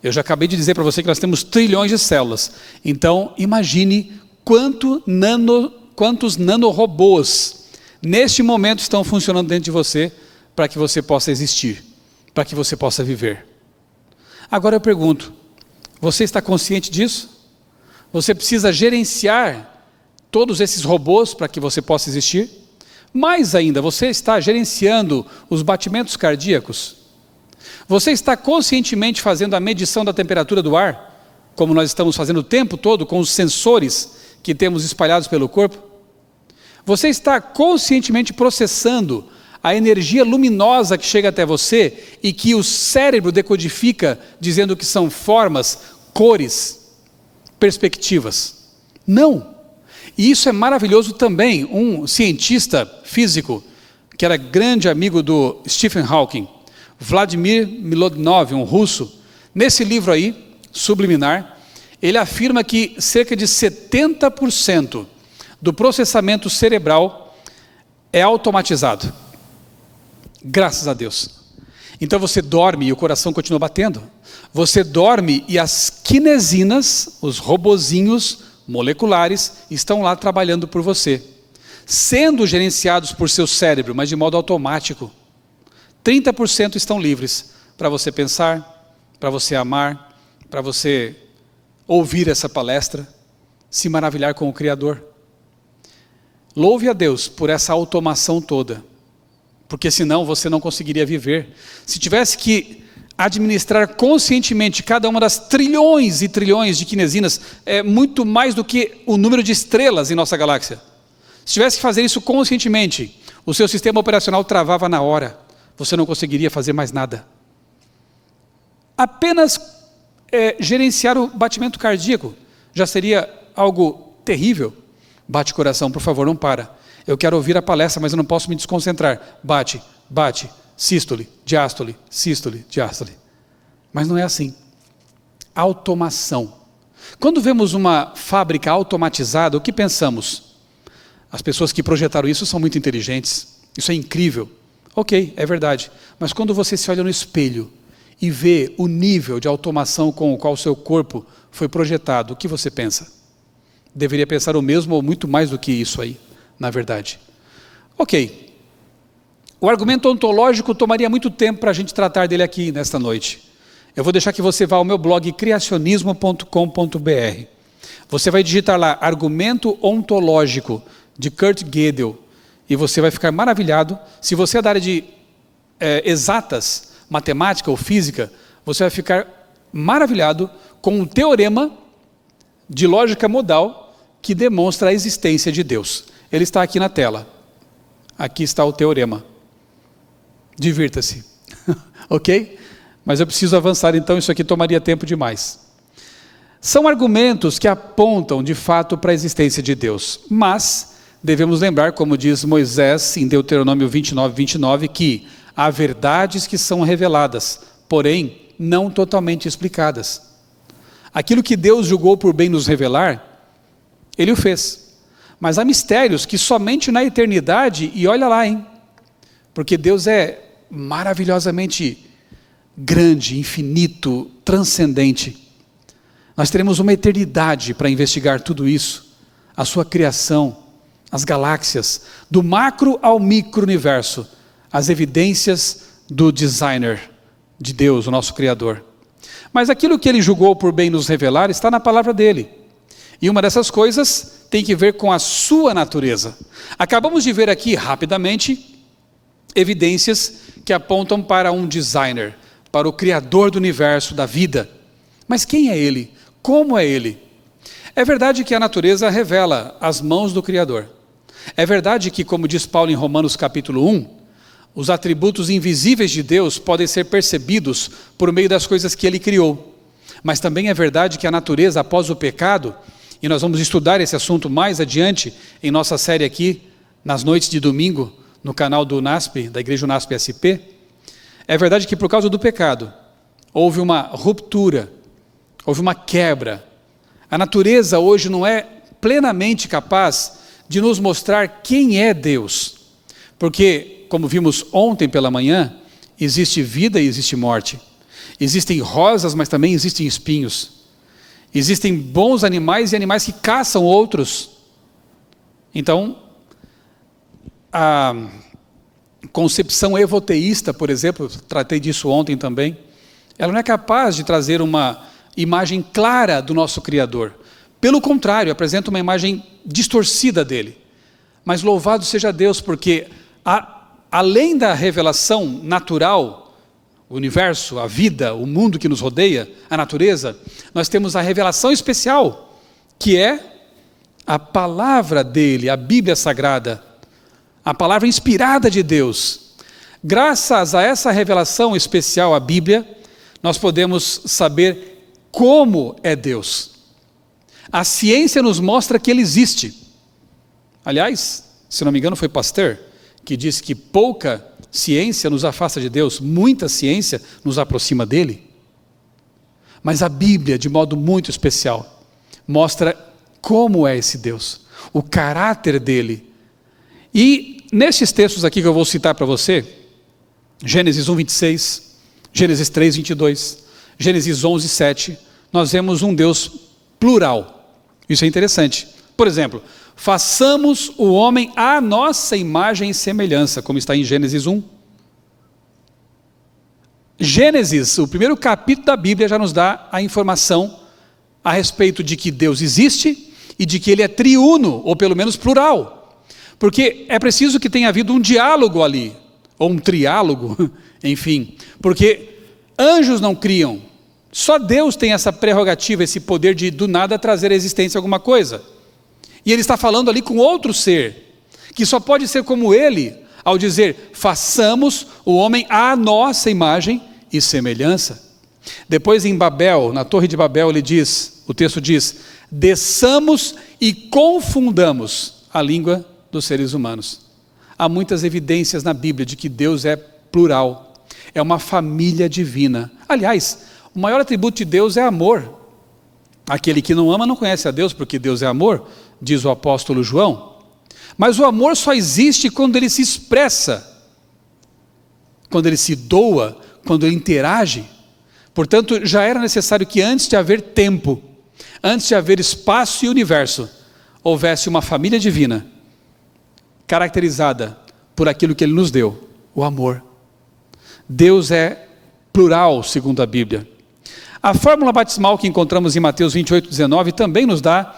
Eu já acabei de dizer para você que nós temos trilhões de células. Então, imagine quantos nanorobôs neste momento estão funcionando dentro de você para que você possa existir, para que você possa viver. Agora eu pergunto, você está consciente disso? Você precisa gerenciar todos esses robôs para que você possa existir? Mais ainda, você está gerenciando os batimentos cardíacos? Você está conscientemente fazendo a medição da temperatura do ar, como nós estamos fazendo o tempo todo com os sensores que temos espalhados pelo corpo? Você está conscientemente processando a energia luminosa que chega até você e que o cérebro decodifica dizendo que são formas, cores, perspectivas? Não. E isso é maravilhoso também. Um cientista físico, que era grande amigo do Stephen Hawking, Vladimir Milonov, um russo, nesse livro aí, Subliminar, ele afirma que cerca de 70% do processamento cerebral é automatizado. Graças a Deus. Então você dorme e o coração continua batendo. Você dorme e as quinesinas, os robozinhos moleculares, estão lá trabalhando por você, sendo gerenciados por seu cérebro, mas de modo automático. 30% estão livres para você pensar, para você amar, para você ouvir essa palestra, se maravilhar com o Criador. Louve a Deus por essa automação toda, porque senão você não conseguiria viver. Se tivesse que administrar conscientemente cada uma das trilhões e trilhões de quinesinas, é muito mais do que o número de estrelas em nossa galáxia. Se tivesse que fazer isso conscientemente, o seu sistema operacional travava na hora. Você não conseguiria fazer mais nada. Apenas gerenciar o batimento cardíaco já seria algo terrível. Bate coração, por favor, não para. Eu quero ouvir a palestra, mas eu não posso me desconcentrar. Bate, bate, sístole, diástole, sístole, diástole. Mas não é assim. Automação. Quando vemos uma fábrica automatizada, o que pensamos? As pessoas que projetaram isso são muito inteligentes, isso é incrível. Ok, é verdade, mas quando você se olha no espelho e vê o nível de automação com o qual o seu corpo foi projetado, o que você pensa? Deveria pensar o mesmo ou muito mais do que isso aí, na verdade. Ok, o argumento ontológico tomaria muito tempo para a gente tratar dele aqui nesta noite. Eu vou deixar que você vá ao meu blog criacionismo.com.br. Você vai digitar lá, argumento ontológico, de Kurt Gödel, e você vai ficar maravilhado. Se você é da área de exatas, matemática ou física, você vai ficar maravilhado com um teorema de lógica modal que demonstra a existência de Deus. Ele está aqui na tela. Aqui está o teorema. Divirta-se. Ok? Mas eu preciso avançar, então isso aqui tomaria tempo demais. São argumentos que apontam de fato para a existência de Deus, mas devemos lembrar, como diz Moisés em Deuteronômio 29, que há verdades que são reveladas, porém não totalmente explicadas. Aquilo que Deus julgou por bem nos revelar, Ele o fez. Mas há mistérios que somente na eternidade, e olha lá, hein? Porque Deus é maravilhosamente grande, infinito, transcendente. Nós teremos uma eternidade para investigar tudo isso, a sua criação, as galáxias, do macro ao micro-universo, as evidências do designer, de Deus, o nosso Criador. Mas aquilo que Ele julgou por bem nos revelar está na palavra dEle. E uma dessas coisas tem que ver com a sua natureza. Acabamos de ver aqui, rapidamente, evidências que apontam para um designer, para o Criador do universo, da vida. Mas quem é Ele? Como é Ele? É verdade que a natureza revela as mãos do Criador. É verdade que, como diz Paulo em Romanos capítulo 1, os atributos invisíveis de Deus podem ser percebidos por meio das coisas que Ele criou. Mas também é verdade que a natureza, após o pecado, e nós vamos estudar esse assunto mais adiante em nossa série aqui, nas noites de domingo, no canal do NASP, da Igreja NASP SP, é verdade que por causa do pecado, houve uma ruptura, houve uma quebra. A natureza hoje não é plenamente capaz de nos mostrar quem é Deus. Porque, como vimos ontem pela manhã, existe vida e existe morte. Existem rosas, mas também existem espinhos. Existem bons animais e animais que caçam outros. Então, a concepção evoteísta, por exemplo, tratei disso ontem também, ela não é capaz de trazer uma imagem clara do nosso Criador. Pelo contrário, apresenta uma imagem distorcida dele. Mas louvado seja Deus, porque além da revelação natural, o universo, a vida, o mundo que nos rodeia, a natureza, nós temos a revelação especial, que é a palavra dele, a Bíblia Sagrada, a palavra inspirada de Deus. Graças a essa revelação especial, a Bíblia, nós podemos saber como é Deus. A ciência nos mostra que Ele existe. Aliás, se não me engano foi Pasteur que disse que pouca ciência nos afasta de Deus, muita ciência nos aproxima dEle. Mas a Bíblia, de modo muito especial, mostra como é esse Deus, o caráter dEle. E nesses textos aqui que eu vou citar para você, Gênesis 1, 26, Gênesis 3, 22, Gênesis 11, 7, nós vemos um Deus plural. Isso é interessante. Por exemplo, façamos o homem à nossa imagem e semelhança, como está em Gênesis 1. Gênesis, o primeiro capítulo da Bíblia, já nos dá a informação a respeito de que Deus existe e de que Ele é triuno, ou pelo menos plural. Porque é preciso que tenha havido um diálogo ali, ou um triálogo, enfim. Porque anjos não criam. Só Deus tem essa prerrogativa, esse poder de do nada trazer à existência alguma coisa. E Ele está falando ali com outro ser, que só pode ser como Ele, ao dizer, façamos o homem à nossa imagem e semelhança. Depois em Babel, na Torre de Babel, o texto diz, desçamos e confundamos a língua dos seres humanos. Há muitas evidências na Bíblia de que Deus é plural, é uma família divina. Aliás, o maior atributo de Deus é amor. Aquele que não ama não conhece a Deus, porque Deus é amor, diz o apóstolo João. Mas o amor só existe quando ele se expressa, quando ele se doa, quando ele interage. Portanto, já era necessário que antes de haver tempo, antes de haver espaço e universo, houvesse uma família divina, caracterizada por aquilo que ele nos deu, o amor. Deus é plural, segundo a Bíblia. A fórmula batismal que encontramos em Mateus 28:19 também nos dá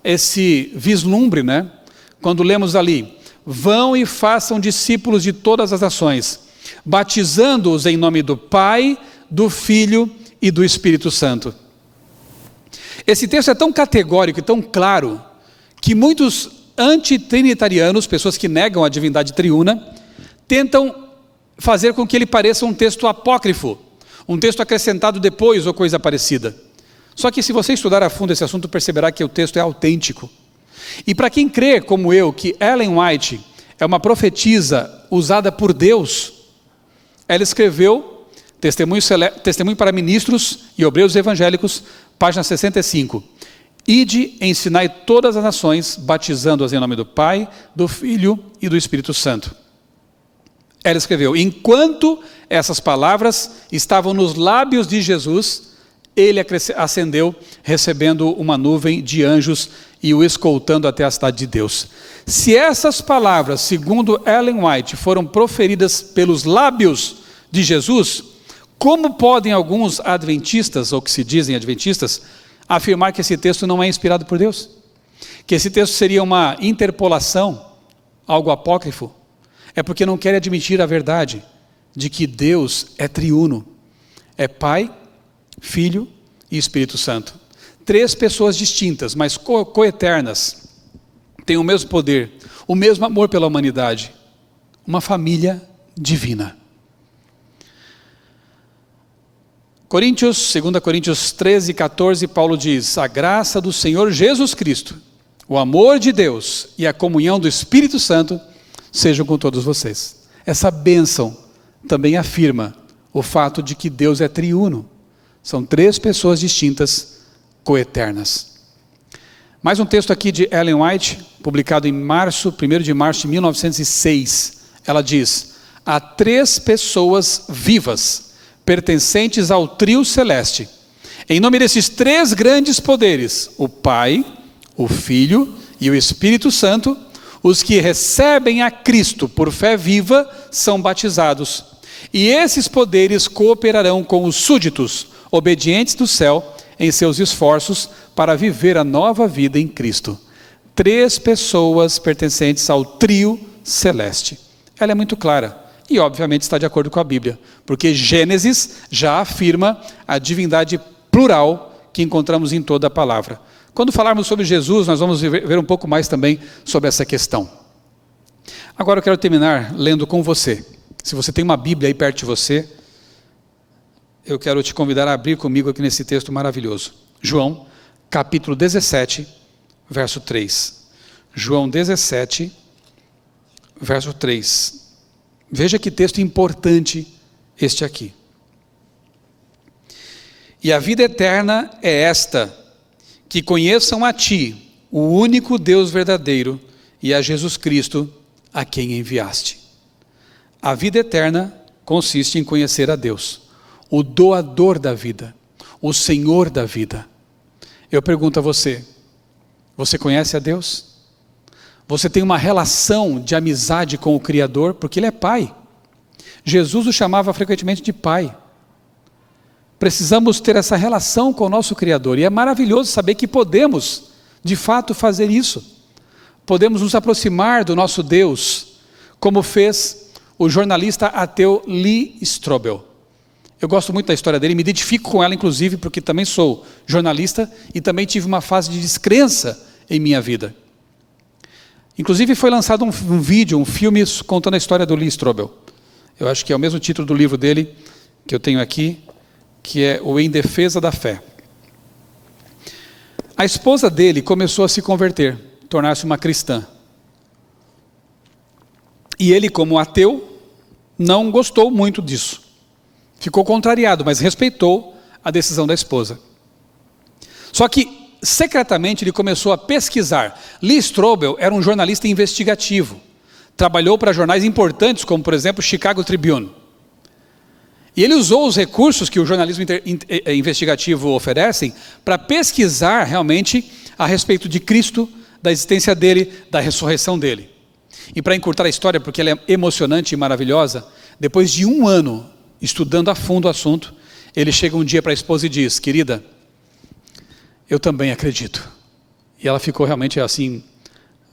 esse vislumbre, né? Quando lemos ali: vão e façam discípulos de todas as nações, batizando-os em nome do Pai, do Filho e do Espírito Santo. Esse texto é tão categórico e tão claro, que muitos antitrinitarianos, pessoas que negam a divindade triuna, tentam fazer com que ele pareça um texto apócrifo, um texto acrescentado depois ou coisa parecida. Só que se você estudar a fundo esse assunto, perceberá que o texto é autêntico. E para quem crê, como eu, que Ellen White é uma profetisa usada por Deus, ela escreveu Testemunho para Ministros e Obreiros Evangélicos, página 65. Ide, ensinai todas as nações, batizando-as em nome do Pai, do Filho e do Espírito Santo. Ela escreveu: enquanto essas palavras estavam nos lábios de Jesus, ele ascendeu, recebendo uma nuvem de anjos e o escoltando até a cidade de Deus. Se essas palavras, segundo Ellen White, foram proferidas pelos lábios de Jesus, como podem alguns adventistas, ou que se dizem adventistas, afirmar que esse texto não é inspirado por Deus? Que esse texto seria uma interpolação, algo apócrifo? É porque não querem admitir a verdade de que Deus é triuno. É Pai, Filho e Espírito Santo. 3 pessoas distintas, mas coeternas. Têm o mesmo poder, o mesmo amor pela humanidade. Uma família divina. 2 Coríntios 13:14, Paulo diz: a graça do Senhor Jesus Cristo, o amor de Deus e a comunhão do Espírito Santo sejam com todos vocês. Essa bênção também afirma o fato de que Deus é triuno. São 3 pessoas distintas, coeternas. Mais um texto aqui de Ellen White, publicado em 1º de março de 1906. Ela diz: há 3 pessoas vivas, pertencentes ao trio celeste. Em nome desses 3 grandes poderes, o Pai, o Filho e o Espírito Santo, os que recebem a Cristo por fé viva são batizados. E esses poderes cooperarão com os súditos, obedientes do céu, em seus esforços para viver a nova vida em Cristo. 3 pessoas pertencentes ao trio celeste. Ela é muito clara. E obviamente está de acordo com a Bíblia, porque Gênesis já afirma a divindade plural que encontramos em toda a palavra. Quando falarmos sobre Jesus, nós vamos ver um pouco mais também sobre essa questão. Agora eu quero terminar lendo com você. Se você tem uma Bíblia aí perto de você, eu quero te convidar a abrir comigo aqui nesse texto maravilhoso. João, capítulo 17, verso 3. João 17, verso 3. Veja que texto importante este aqui. E a vida eterna é esta, que conheçam a Ti, o único Deus verdadeiro, e a Jesus Cristo, a quem enviaste. A vida eterna consiste em conhecer a Deus, o doador da vida, o Senhor da vida. Eu pergunto a você, você conhece a Deus? Você tem uma relação de amizade com o Criador, porque Ele é Pai. Jesus o chamava frequentemente de Pai. Precisamos ter essa relação com o nosso Criador, e é maravilhoso saber que podemos, de fato, fazer isso. Podemos nos aproximar do nosso Deus, como fez o jornalista ateu Lee Strobel. Eu gosto muito da história dele, me identifico com ela, inclusive, porque também sou jornalista e também tive uma fase de descrença em minha vida. Inclusive foi lançado um filme contando a história do Lee Strobel. Eu acho que é o mesmo título do livro dele, que eu tenho aqui, que é o Em Defesa da Fé. A esposa dele começou a se converter, tornar-se uma cristã. E ele, como ateu, não gostou muito disso. Ficou contrariado, mas respeitou a decisão da esposa. Só que, secretamente, ele começou a pesquisar. Lee Strobel era um jornalista investigativo. Trabalhou para jornais importantes, como, por exemplo, Chicago Tribune. E ele usou os recursos que o jornalismo investigativo oferecem para pesquisar realmente a respeito de Cristo, da existência dele, da ressurreição dele. E para encurtar a história, porque ela é emocionante e maravilhosa, depois de 1 ano estudando a fundo o assunto, ele chega um dia para a esposa e diz: querida, eu também acredito. E ela ficou realmente assim,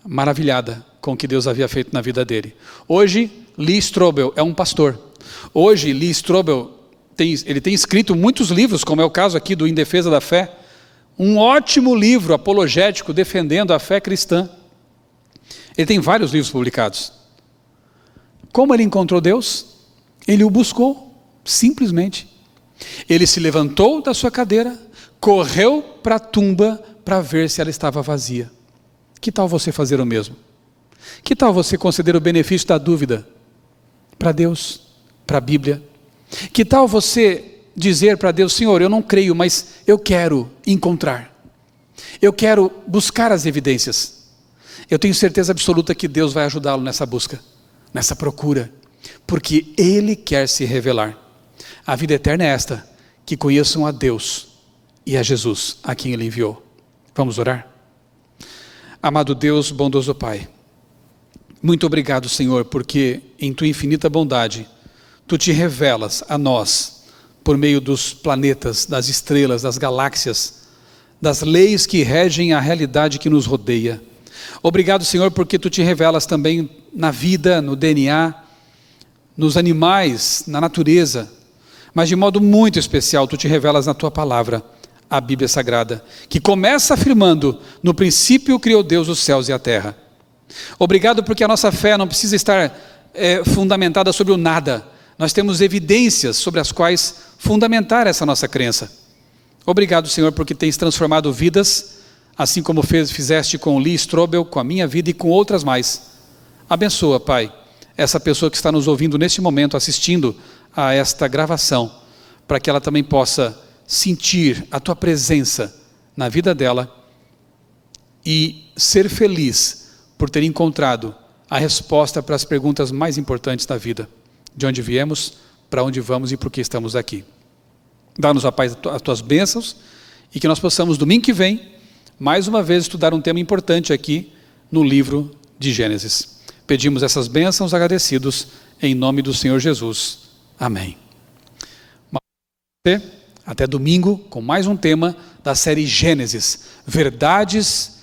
maravilhada com o que Deus havia feito na vida dele. Hoje, Lee Strobel é um pastor. Hoje, Lee Strobel ele tem escrito muitos livros, como é o caso aqui do Em Defesa da Fé, um ótimo livro apologético defendendo a fé cristã. Ele tem vários livros publicados. Como ele encontrou Deus? Ele o buscou, simplesmente. Ele se levantou da sua cadeira, correu para a tumba para ver se ela estava vazia. Que tal você fazer o mesmo? Que tal você conceder o benefício da dúvida para Deus, para a Bíblia? Que tal você dizer para Deus: Senhor, eu não creio, mas eu quero encontrar. Eu quero buscar as evidências. Eu tenho certeza absoluta que Deus vai ajudá-lo nessa busca, nessa procura, porque Ele quer se revelar. A vida eterna é esta: que conheçam a Deus e a Jesus, a quem Ele enviou. Vamos orar? Amado Deus, bondoso Pai, muito obrigado, Senhor, porque em Tua infinita bondade, Tu te revelas a nós, por meio dos planetas, das estrelas, das galáxias, das leis que regem a realidade que nos rodeia. Obrigado, Senhor, porque Tu te revelas também na vida, no DNA, nos animais, na natureza, mas de modo muito especial, Tu te revelas na Tua palavra, a Bíblia Sagrada, que começa afirmando: no princípio criou Deus os céus e a terra. Obrigado porque a nossa fé não precisa estar fundamentada sobre o nada. Nós temos evidências sobre as quais fundamentar essa nossa crença. Obrigado, Senhor, porque tens transformado vidas, assim como fizeste com Lee Strobel, com a minha vida e com outras mais. Abençoa, Pai, essa pessoa que está nos ouvindo neste momento, assistindo a esta gravação, para que ela também possa sentir a Tua presença na vida dela e ser feliz por ter encontrado a resposta para as perguntas mais importantes da vida. De onde viemos, para onde vamos e por que estamos aqui. Dá-nos, a paz, as Tuas bênçãos e que nós possamos, domingo que vem, mais uma vez estudar um tema importante aqui no livro de Gênesis. Pedimos essas bênçãos agradecidos em nome do Senhor Jesus. Amém. Até domingo com mais um tema da série Gênesis, verdades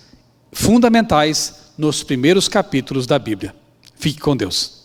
fundamentais nos primeiros capítulos da Bíblia. Fique com Deus.